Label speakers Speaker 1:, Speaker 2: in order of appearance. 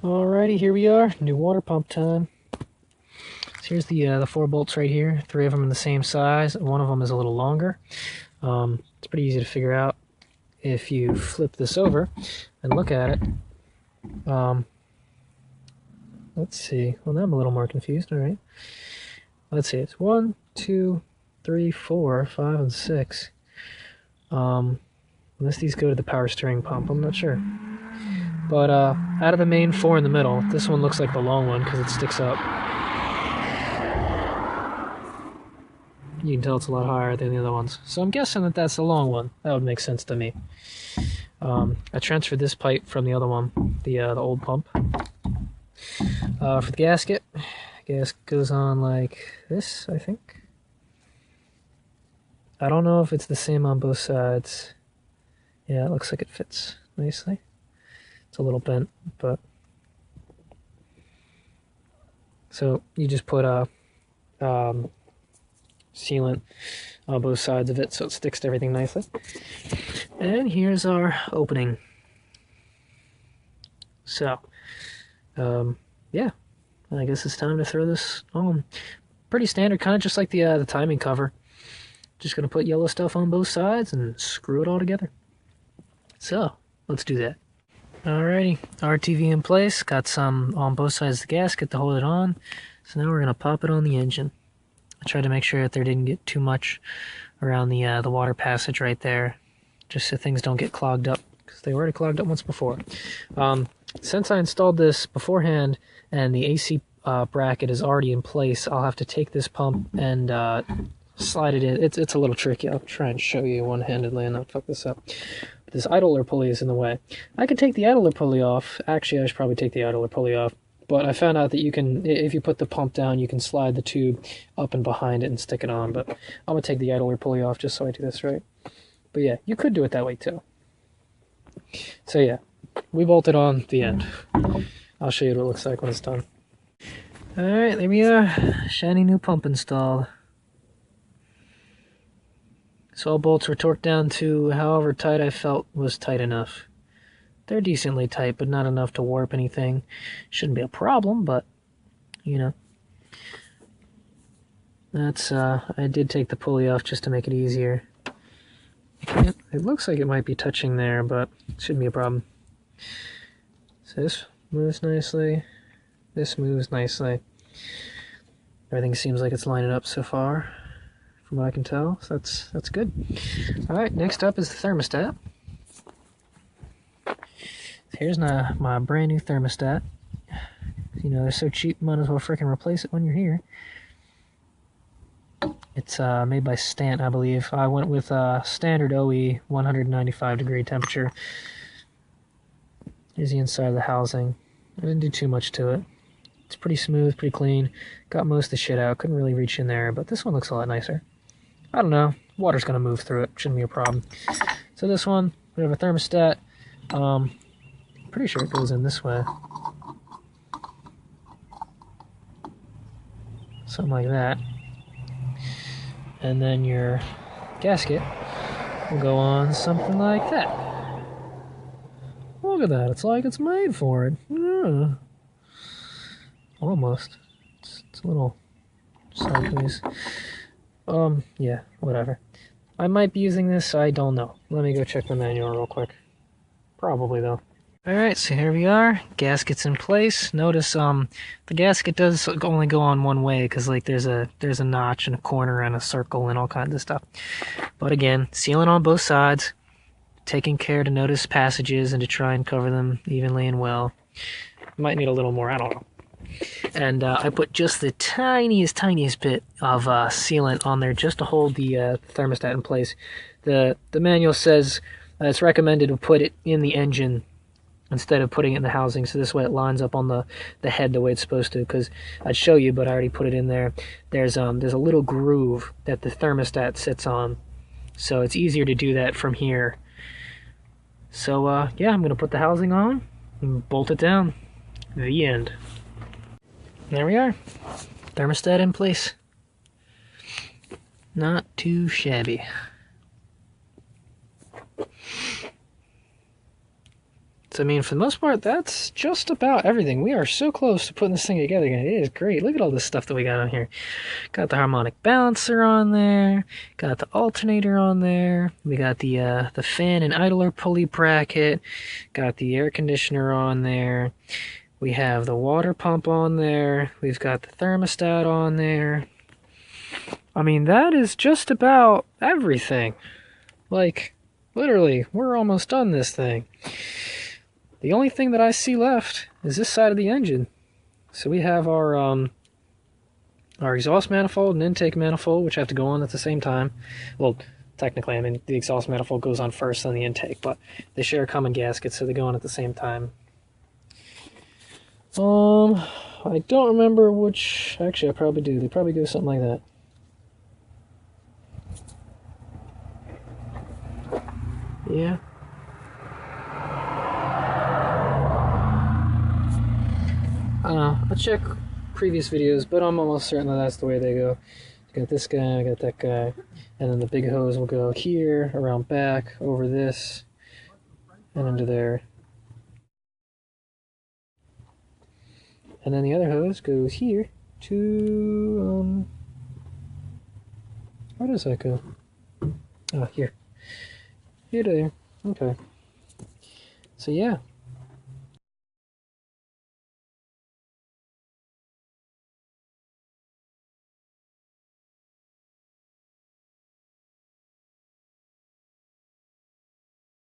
Speaker 1: Alrighty, here we are. New water pump time. So here's the 4 bolts right here. 3 of them in the same size. One of them is a little longer. It's pretty easy to figure out if you flip this over and look at it. Let's see. Well, now I'm a little more confused. All right. Let's see. It's 1, 2, 3, 4, 5, and 6. Unless these go to the power steering pump, I'm not sure. But out of the main 4 in the middle, this one looks like the long one because it sticks up. You can tell it's a lot higher than the other ones. So I'm guessing that that's the long one. That would make sense to me. I transferred this pipe from the other one, the old pump. For the gasket, goes on like this, I think. I don't know if it's the same on both sides. Yeah, it looks like it fits nicely. It's a little bent, but... So you just put a sealant on both sides of it so it sticks to everything nicely. And here's our opening. So, yeah, I guess it's time to throw this on. Pretty standard, kind of just like the timing cover. Just gonna put yellow stuff on both sides and screw it all together. So, let's do that. Alrighty, RTV in place, got some on both sides of the gasket to hold it on. So now we're gonna pop it on the engine. I tried to make sure that there didn't get too much around the water passage right there, just so things don't get clogged up, because they were already clogged up once before. Since I installed this beforehand and the AC bracket is already in place, I'll have to take this pump and slide it in. It's a little tricky. I'll try and show you one-handedly and not fuck this up. This idler pulley is in the way. I could take the idler pulley off. Actually, I should probably take the idler pulley off. But I found out that you can, if you put the pump down, you can slide the tube up and behind it and stick it on. But I'm going to take the idler pulley off just so I do this right. But yeah, you could do it that way too. So yeah, we bolted on the end. I'll show you what it looks like when it's done. Alright, there we are. Shiny new pump installed. So all bolts were torqued down to however tight I felt was tight enough. They're decently tight, but not enough to warp anything. Shouldn't be a problem, but, you know. That's, I did take the pulley off just to make it easier. It looks like it might be touching there, but it shouldn't be a problem. So this moves nicely. This moves nicely. Everything seems like it's lining up so far, from what I can tell. So that's good. Alright, next up is the thermostat. Here's my brand new thermostat. You know, they're so cheap, might as well freaking replace it when you're here. It's made by Stant, I believe. I went with standard OE, 195 degree temperature. Here's the inside of the housing. I didn't do too much to it. It's pretty smooth, pretty clean. Got most of the shit out. Couldn't really reach in there, but this one looks a lot nicer. I don't know. Water's gonna move through it. Shouldn't be a problem. So this one, we have a thermostat. Pretty sure it goes in this way. Something like that. And then your gasket will go on something like that. Look at that. It's like it's made for it. Yeah. Almost. It's a little sideways. Yeah, whatever. I might be using this, I don't know. Let me go check the manual real quick. Probably, though. Alright, so here we are. Gasket's in place. Notice the gasket does only go on one way because like there's a notch and a corner and a circle and all kinds of stuff. But again, sealant on both sides, taking care to notice passages and to try and cover them evenly and well. Might need a little more, I don't know. And I put just the tiniest bit of sealant on there just to hold the thermostat in place. The manual says it's recommended to put it in the engine instead of putting it in the housing, so this way it lines up on the head the way it's supposed to, because I'd show you, but I already put it in there. There's a little groove that the thermostat sits on, so it's easier to do that from here. So, yeah, I'm going to put the housing on and bolt it down. The end. There we are. Thermostat in place. Not too shabby. So, I mean, for the most part, that's just about everything. We are so close to putting this thing together again. It is great. Look at all this stuff that we got on here. Got the harmonic balancer on there. Got the alternator on there. We got the fan and idler pulley bracket. Got the air conditioner on there. We have the water pump on there. We've got the thermostat on there. I mean, that is just about everything. Like, literally, we're almost done this thing. The only thing that I see left is this side of the engine. So we have our exhaust manifold and intake manifold, which have to go on at the same time. Well, technically, I mean, the exhaust manifold goes on first, then the intake, but they share a common gasket, so they go on at the same time. I don't remember which... Actually, I probably do. They probably go something like that. Yeah. I don't know. I'll check previous videos, but I'm almost certain that that's the way they go. I got this guy, I got that guy, and then the big hose will go here, around back, over this, and into there. And then the other hose goes here to, where does that go? Oh, here. Here to there. Okay. So yeah.